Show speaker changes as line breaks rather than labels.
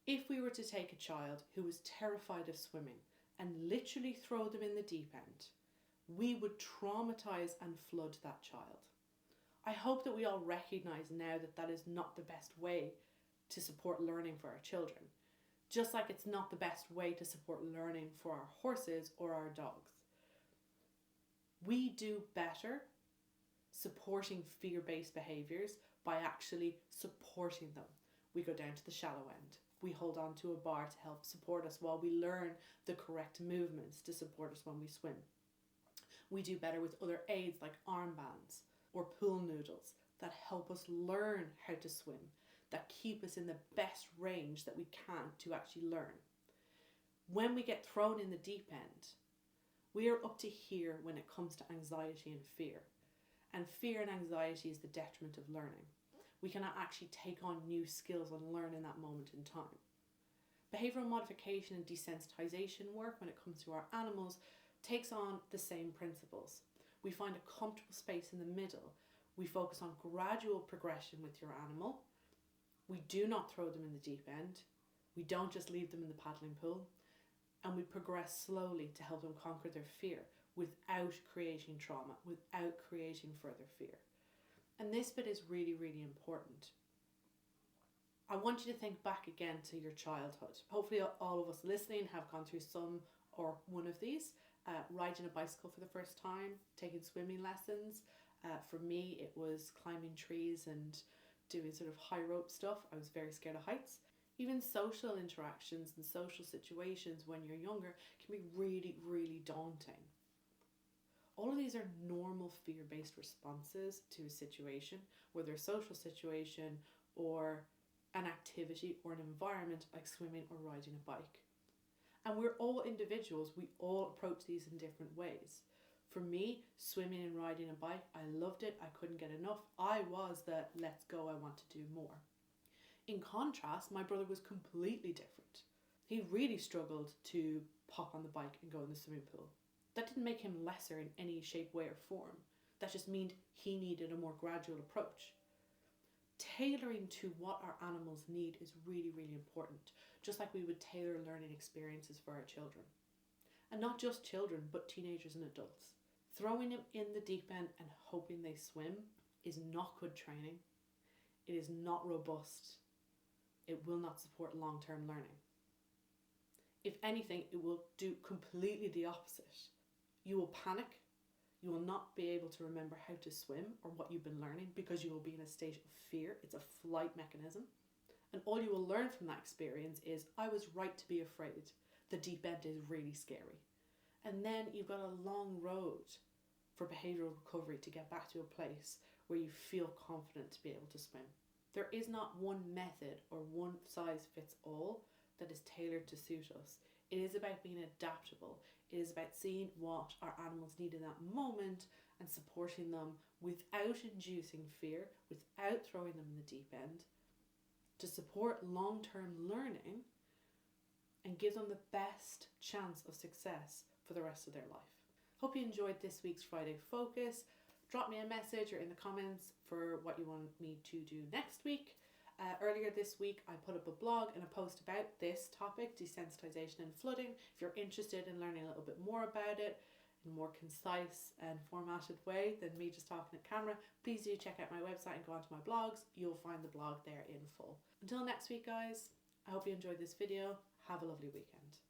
If we were to take a child who was terrified of swimming and literally throw them in the deep end, we would traumatize and flood that child. I hope that we all recognize now that that is not the best way to support learning for our children. Just like it's not the best way to support learning for our horses or our dogs. We do better supporting fear-based behaviours by actually supporting them. We go down to the shallow end. We hold on to a bar to help support us while we learn the correct movements to support us when we swim. We do better with other aids like armbands or pool noodles that help us learn how to swim, that keep us in the best range that we can to actually learn. When we get thrown in the deep end, we are up to here when it comes to anxiety and fear. And fear and anxiety is the detriment of learning. We cannot actually take on new skills and learn in that moment in time. Behavioural modification and desensitisation work when it comes to our animals takes on the same principles. We find a comfortable space in the middle. We focus on gradual progression with your animal. We do not throw them in the deep end. We don't just leave them in the paddling pool. And we progress slowly to help them conquer their fear without creating trauma, without creating further fear. And this bit is really, really important. I want you to think back again to your childhood. Hopefully all of us listening have gone through some or one of these. Riding a bicycle for the first time, taking swimming lessons. For me, it was climbing trees and doing sort of high rope stuff. I was very scared of heights. Even social interactions and social situations when you're younger can be really, really daunting. All of these are normal fear-based responses to a situation, whether a social situation or an activity or an environment like swimming or riding a bike. And we're all individuals, we all approach these in different ways. For me, swimming and riding a bike, I loved it, I couldn't get enough. I was the let's go, I want to do more. In contrast, my brother was completely different. He really struggled to pop on the bike and go in the swimming pool. That didn't make him lesser in any shape, way or form. That just meant he needed a more gradual approach. Tailoring to what our animals need is really, really important. Just like we would tailor learning experiences for our children. And not just children, but teenagers and adults. Throwing them in the deep end and hoping they swim is not good training. It is not robust. It will not support long-term learning. If anything, it will do completely the opposite. You will panic. You will not be able to remember how to swim or what you've been learning because you will be in a state of fear. It's a flight mechanism. And all you will learn from that experience is, I was right to be afraid. The deep end is really scary. And then you've got a long road for behavioural recovery to get back to a place where you feel confident to be able to swim. There is not one method or one size fits all that is tailored to suit us. It is about being adaptable. It is about seeing what our animals need in that moment and supporting them without inducing fear, without throwing them in the deep end, to support long-term learning and give them the best chance of success for the rest of their life. Hope you enjoyed this week's Friday Focus. Drop me a message or in the comments for what you want me to do next week. Earlier this week I put up a blog and a post about this topic, desensitization and flooding. If you're interested in learning a little bit more about it in a more concise and formatted way than me just talking at camera, please do check out my website and go onto my blogs. You'll find the blog there in full. Until next week guys, I hope you enjoyed this video. Have a lovely weekend.